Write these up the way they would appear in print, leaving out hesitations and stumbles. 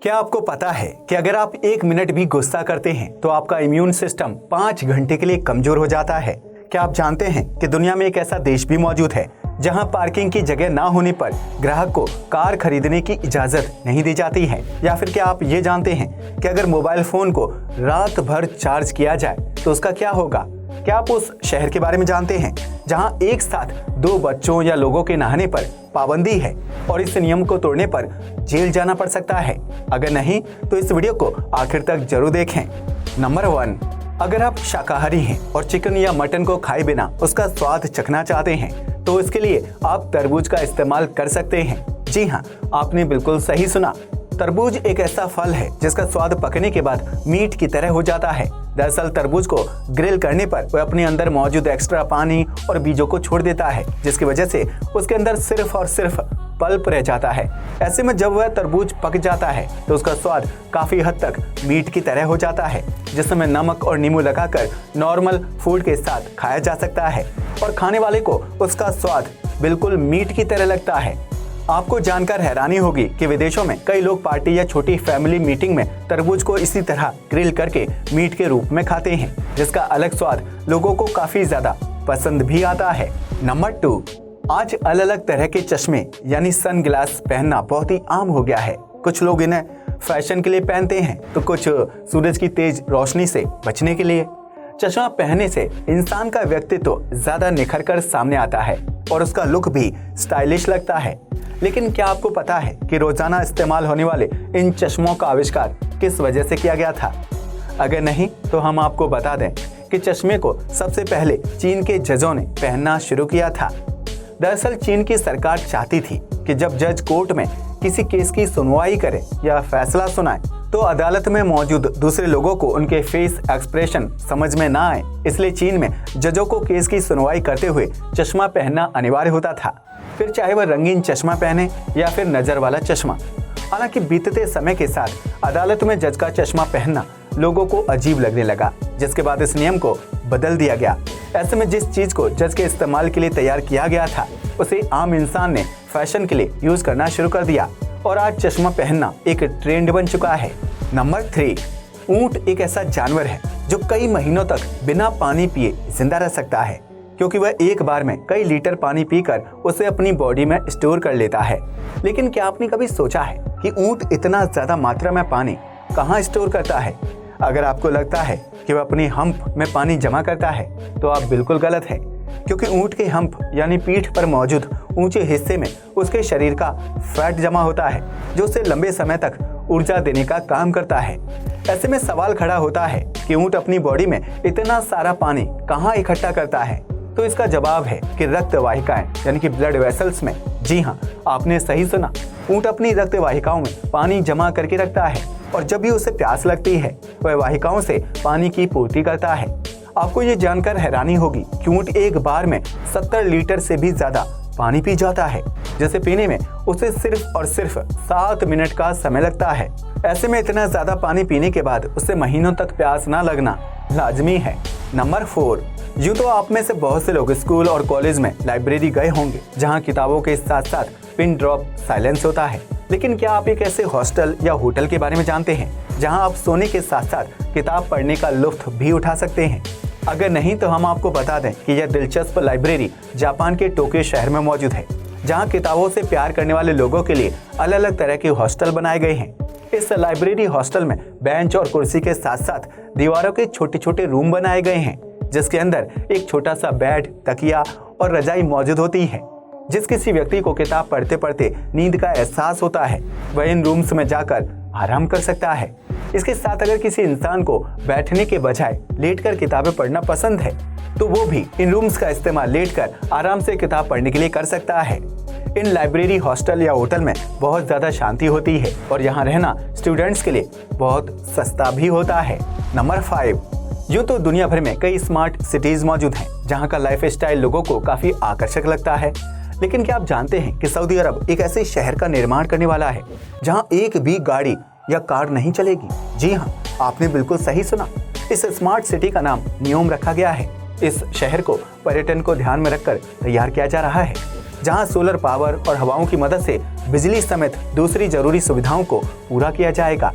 क्या आपको पता है कि अगर आप 1 मिनट भी गुस्सा करते हैं तो आपका इम्यून सिस्टम 5 घंटे के लिए कमजोर हो जाता है। क्या आप जानते हैं कि दुनिया में एक ऐसा देश भी मौजूद है जहां पार्किंग की जगह ना होने पर ग्राहक को कार खरीदने की इजाजत नहीं दी जाती है? या फिर क्या आप ये जानते हैं कि अगर मोबाइल फोन को रात भर चार्ज किया जाए तो उसका क्या होगा? क्या आप उस शहर के बारे में जानते हैं जहां एक साथ 2 बच्चों या लोगों के नहाने पर पाबंदी है और इस नियम को तोड़ने पर जेल जाना पड़ सकता है? अगर नहीं तो इस वीडियो को आखिर तक जरूर देखें। नंबर 1, अगर आप शाकाहारी हैं और चिकन या मटन को खाए बिना उसका स्वाद चखना चाहते हैं तो इसके लिए आप तरबूज का इस्तेमाल कर सकते हैं। जी हाँ, आपने बिल्कुल सही सुना। तरबूज एक ऐसा फल है जिसका स्वाद पकने के बाद मीट की तरह हो जाता है। दरअसल तरबूज को ग्रिल करने पर वह अपने अंदर मौजूद एक्स्ट्रा पानी और बीजों को छोड़ देता है, जिसकी वजह से उसके अंदर सिर्फ और सिर्फ पल्प रह जाता है। ऐसे में जब वह तरबूज पक जाता है तो उसका स्वाद काफी हद तक मीट की तरह हो जाता है, जिसमें नमक और नींबू लगाकर नॉर्मल फूड के साथ खाया जा सकता है और खाने वाले को उसका स्वाद बिल्कुल मीट की तरह लगता है। आपको जानकर हैरानी होगी कि विदेशों में कई लोग पार्टी या छोटी फैमिली मीटिंग में तरबूज को इसी तरह ग्रिल करके मीट के रूप में खाते हैं, जिसका अलग स्वाद लोगों को काफी ज्यादा पसंद भी आता है। नंबर 2, आज अलग अलग तरह के चश्मे यानी सन ग्लास पहनना बहुत ही आम हो गया है। कुछ लोग इन्हें फैशन के लिए पहनते हैं तो कुछ सूरज की तेज रोशनी से बचने के लिए। चश्मा पहनने से इंसान का व्यक्तित्व ज्यादा निखर कर सामने आता है और उसका लुक भी स्टाइलिश लगता है। लेकिन क्या आपको पता है कि रोजाना इस्तेमाल होने वाले इन चश्मों का आविष्कार किस वजह से किया गया था? अगर नहीं तो हम आपको बता दें कि चश्मे को सबसे पहले चीन के जजों ने पहनना शुरू किया था। दरअसल चीन की सरकार चाहती थी कि जब जज कोर्ट में किसी केस की सुनवाई करे या फैसला सुनाए तो अदालत में मौजूद दूसरे लोगों को उनके फेस एक्सप्रेशन समझ में ना आए, इसलिए चीन में जजों को केस की सुनवाई करते हुए चश्मा पहनना अनिवार्य होता था, फिर चाहे वह रंगीन चश्मा पहने या फिर नजर वाला चश्मा। हालांकि बीतते समय के साथ अदालत में जज का चश्मा पहनना लोगों को अजीब लगने लगा, जिसके बाद इस नियम को बदल दिया गया। ऐसे में जिस चीज को जज के इस्तेमाल के लिए तैयार किया गया था उसे आम इंसान ने फैशन के लिए यूज करना शुरू कर दिया और आज चश्मा पहनना एक ट्रेंड बन चुका है। नंबर 3, ऊंट एक ऐसा जानवर है जो कई महीनों तक बिना पानी पिए जिंदा रह सकता है, क्योंकि वह एक बार में कई लीटर पानी पीकर उसे अपनी बॉडी में स्टोर कर लेता है। लेकिन क्या आपने कभी सोचा है कि ऊंट इतना ज्यादा मात्रा में पानी कहाँ स्टोर करता है? अगर आपको लगता है कि वह अपनी हम्प में पानी जमा करता है तो आप बिल्कुल गलत है, क्योंकि ऊंट के हम्प यानी पीठ पर मौजूद ऊंचे हिस्से में उसके शरीर का फैट जमा होता है, जो उसे लंबे समय तक ऊर्जा देने का काम करता है। ऐसे में सवाल खड़ा होता है कि ऊंट अपनी बॉडी में इतना सारा पानी कहाँ इकट्ठा करता है? तो इसका जवाब है कि रक्त वाहिकाएं यानी कि ब्लड वेसल्स में। जी हाँ, आपने सही सुना। ऊंट अपनी रक्त वाहिकाओं में पानी जमा करके रखता है और जब भी उसे प्यास लगती है वह वाहिकाओं से पानी की पूर्ति करता है। आपको ये जानकर हैरानी होगी कि ऊंट एक बार में 70 लीटर से भी ज्यादा पानी पी जाता है, जिसे पीने में उसे सिर्फ और सिर्फ 7 मिनट का समय लगता है। ऐसे में इतना ज्यादा पानी पीने के बाद उसे महीनों तक प्यास ना लगना लाजमी है। नंबर 4, यूँ तो आप में से बहुत से लोग स्कूल और कॉलेज में लाइब्रेरी गए होंगे जहाँ किताबों के साथ साथ पिन ड्रॉप साइलेंस होता है। लेकिन क्या आप एक ऐसे हॉस्टल या होटल के बारे में जानते हैं जहां आप सोने के साथ साथ किताब पढ़ने का लुत्फ भी उठा सकते हैं? अगर नहीं तो हम आपको बता दें कि यह दिलचस्प लाइब्रेरी जापान के टोक्यो शहर में मौजूद है, जहां किताबों से प्यार करने वाले लोगों के लिए अलग अलग तरह के हॉस्टल बनाए गए हैं। इस लाइब्रेरी हॉस्टल में बेंच और कुर्सी के साथ साथ दीवारों के छोटे छोटे रूम बनाए गए हैं, जिसके अंदर एक छोटा सा बेड, तकिया और रजाई मौजूद होती है। जिस किसी व्यक्ति को किताब पढ़ते पढ़ते नींद का एहसास होता है वह इन रूम्स में जाकर आराम कर सकता है। इसके साथ अगर किसी इंसान को बैठने के बजाय लेटकर किताबें पढ़ना पसंद है तो वो भी इन रूम्स का इस्तेमाल लेटकर आराम से किताब पढ़ने के लिए कर सकता है। इन लाइब्रेरी हॉस्टल या होटल में बहुत ज्यादा शांति होती है और यहाँ रहना स्टूडेंट्स के लिए बहुत सस्ता भी होता है। नंबर 5, यूँ तो दुनिया भर में कई स्मार्ट सिटीज मौजूद हैं जहाँ का लाइफ स्टाइल लोगों को काफी आकर्षक लगता है। लेकिन क्या आप जानते हैं कि सऊदी अरब एक ऐसे शहर का निर्माण करने वाला है जहां एक भी गाड़ी या कार नहीं चलेगी? जी हां, आपने बिल्कुल सही सुना। इस स्मार्ट सिटी का नाम नियोम रखा गया है। इस शहर को पर्यटन को ध्यान में रखकर तैयार किया जा रहा है। जहां सोलर पावर और हवाओं की मदद से बिजली समेत दूसरी जरूरी सुविधाओं को पूरा किया जाएगा।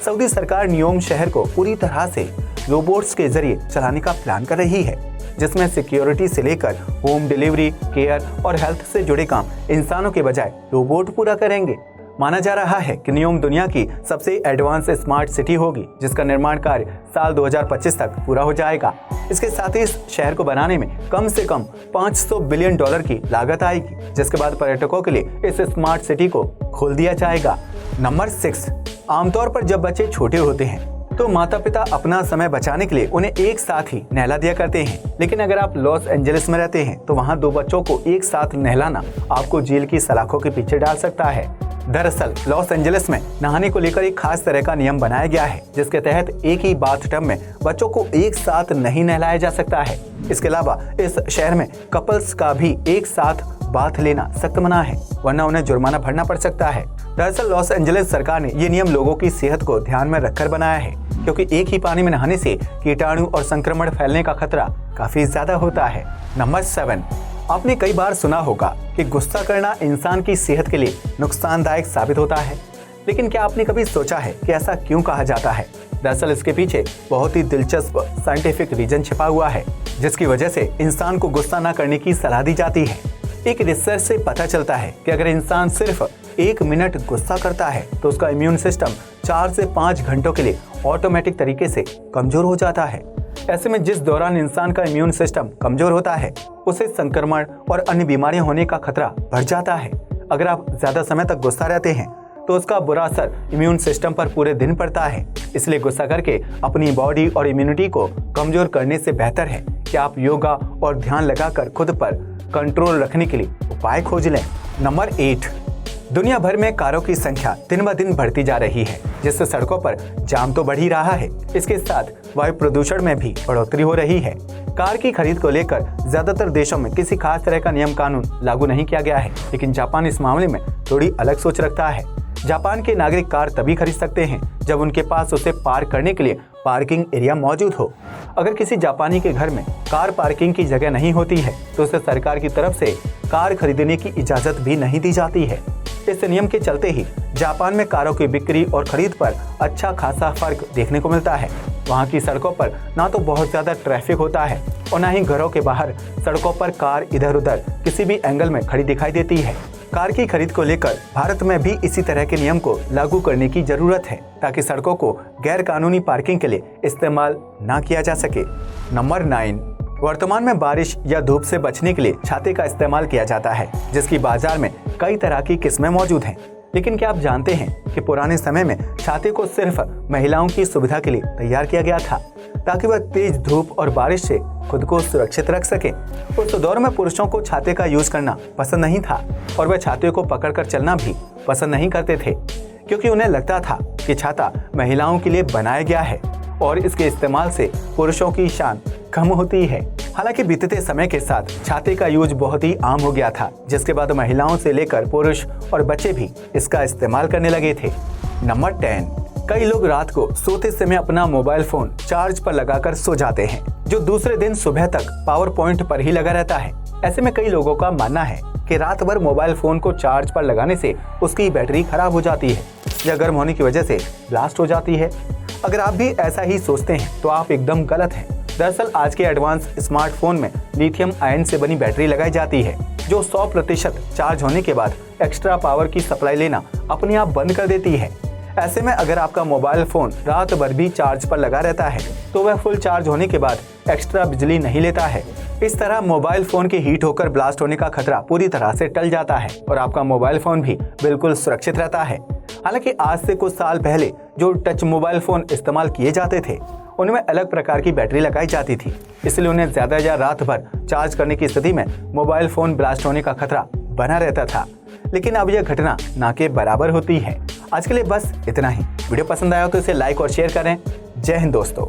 सऊदी सरकार न्योम शहर को पूरी तरह से रोबोट्स के जरिए चलाने का प्लान कर रही है, जिसमें सिक्योरिटी से लेकर होम डिलीवरी, केयर और हेल्थ से जुड़े काम इंसानों के बजाय रोबोट पूरा करेंगे। माना जा रहा है कि न्योम दुनिया की सबसे एडवांस स्मार्ट सिटी होगी, जिसका निर्माण कार्य साल 2025 तक पूरा हो जाएगा। इसके साथ ही इस शहर को बनाने में कम से कम $500 बिलियन की लागत आएगी, जिसके बाद पर्यटकों के लिए इस स्मार्ट सिटी को खोल दिया जाएगा। नंबर 6, आमतौर पर जब बच्चे छोटे होते हैं तो माता पिता अपना समय बचाने के लिए उन्हें एक साथ ही नहला दिया करते हैं। लेकिन अगर आप लॉस एंजलिस में रहते हैं तो वहाँ 2 बच्चों को एक साथ नहलाना आपको जेल की सलाखों के पीछे डाल सकता है। दरअसल लॉस एंजलिस में नहाने को लेकर एक खास तरह का नियम बनाया गया है, जिसके तहत एक ही बाथटब में बच्चों को एक साथ नहीं नहलाया जा सकता है। इसके अलावा इस शहर में कपल्स का भी एक साथ बाथ लेना सख्त मना है, वरना उन्हें जुर्माना भरना पड़ सकता है। दरअसल लॉस एंजलिस सरकार ने ये नियम लोगों की सेहत को ध्यान में रखकर बनाया है, क्योंकि एक ही पानी में नहाने से कीटाणु और संक्रमण फैलने का खतरा काफी ज्यादा होता है। नंबर 7, आपने कई बार सुना होगा कि गुस्सा करना इंसान की सेहत के लिए नुकसानदायक साबित होता है, लेकिन क्या आपने कभी सोचा है कि ऐसा क्यों कहा जाता है? दरअसल इसके पीछे बहुत ही दिलचस्प साइंटिफिक रीजन छिपा हुआ है, जिसकी वजह से इंसान को गुस्सा न करने की सलाह दी जाती है। एक रिसर्च से पता चलता है कि अगर इंसान सिर्फ 1 मिनट गुस्सा करता है तो उसका इम्यून सिस्टम 4 से 5 घंटों के लिए ऑटोमेटिक तरीके से कमजोर हो जाता है। ऐसे में जिस दौरान इंसान का इम्यून सिस्टम कमजोर होता है, उसे संक्रमण और अन्य बीमारियां होने का खतरा बढ़ जाता है। अगर आप ज्यादा समय तक गुस्सा रहते हैं तो उसका बुरा असर इम्यून सिस्टम पर पूरे दिन पड़ता है। इसलिए गुस्सा करके अपनी बॉडी और इम्यूनिटी को कमजोर करने से बेहतर है कि आप योगा और ध्यान लगाकर खुद पर कंट्रोल रखने के लिए उपाय खोज लें। नंबर 8, दुनिया भर में कारों की संख्या दिन ब दिन बढ़ती जा रही है, जिससे सड़कों पर जाम तो बढ़ ही रहा है, इसके साथ वायु प्रदूषण में भी बढ़ोतरी हो रही है। कार की खरीद को लेकर ज्यादातर देशों में किसी खास तरह का नियम कानून लागू नहीं किया गया है, लेकिन जापान इस मामले में थोड़ी अलग सोच रखता है। जापान के नागरिक कार तभी खरीद सकते हैं जब उनके पास उसे पार्क करने के लिए पार्किंग एरिया मौजूद हो। अगर किसी जापानी के घर में कार पार्किंग की जगह नहीं होती है तो उसे सरकार की तरफ से कार खरीदने की इजाजत भी नहीं दी जाती है। इस नियम के चलते ही जापान में कारों की बिक्री और खरीद पर अच्छा खासा फर्क देखने को मिलता है। वहाँ की सड़कों पर ना तो बहुत ज्यादा ट्रैफिक होता है और ना ही घरों के बाहर सड़कों पर कार इधर उधर किसी भी एंगल में खड़ी दिखाई देती है। कार की खरीद को लेकर भारत में भी इसी तरह के नियम को लागू करने की जरूरत है, ताकि सड़कों को गैर कानूनी पार्किंग के लिए इस्तेमाल ना किया जा सके। नंबर 9, वर्तमान में बारिश या धूप से बचने के लिए छाते का इस्तेमाल किया जाता है, जिसकी बाजार में कई तरह की किस्में मौजूद हैं। लेकिन क्या आप जानते हैं कि पुराने समय में छाते को सिर्फ महिलाओं की सुविधा के लिए तैयार किया गया था, ताकि वह तेज धूप और बारिश से खुद को सुरक्षित रख सके। उस दौर में पुरुषों को छाते का यूज करना पसंद नहीं था और वह छाते को पकड़कर चलना भी पसंद नहीं करते थे, क्योंकि उन्हें लगता था कि छाता महिलाओं के लिए बनाया गया है और इसके इस्तेमाल से पुरुषों की शान कम होती है। हालांकि बीतते समय के साथ छाते का यूज बहुत ही आम हो गया था, जिसके बाद महिलाओं से लेकर पुरुष और बच्चे भी इसका इस्तेमाल करने लगे थे। नंबर 10, कई लोग रात को सोते समय अपना मोबाइल फोन चार्ज पर लगाकर सो जाते हैं, जो दूसरे दिन सुबह तक पावर पॉइंट पर ही लगा रहता है। ऐसे में कई लोगों का मानना है कि रात भर मोबाइल फोन को चार्ज पर लगाने से उसकी बैटरी खराब हो जाती है या गर्म होने की वजह से ब्लास्ट हो जाती है। अगर आप भी ऐसा ही सोचते हैं तो आप एकदम गलत हैं। दरअसल आज के एडवांस स्मार्टफोन में लिथियम आयन से बनी बैटरी लगाई जाती है, जो 100% चार्ज होने के बाद एक्स्ट्रा पावर की सप्लाई लेना अपने आप बंद कर देती है। ऐसे में अगर आपका मोबाइल फोन रात भर भी चार्ज पर लगा रहता है तो वह फुल चार्ज होने के बाद एक्स्ट्रा बिजली नहीं लेता है। इस तरह मोबाइल फोन के हीट होकर ब्लास्ट होने का खतरा पूरी तरह से टल जाता है और आपका मोबाइल फोन भी बिल्कुल सुरक्षित रहता है। हालांकि आज से कुछ साल पहले जो टच मोबाइल फोन इस्तेमाल किए जाते थे उनमें अलग प्रकार की बैटरी लगाई जाती थी, इसलिए उन्हें ज्यादा या रात भर चार्ज करने की स्थिति में मोबाइल फोन ब्लास्ट होने का खतरा बना रहता था। लेकिन अब यह घटना ना के बराबर होती है। आज के लिए बस इतना ही। वीडियो पसंद आया तो इसे लाइक और शेयर करें। जय हिंद दोस्तों।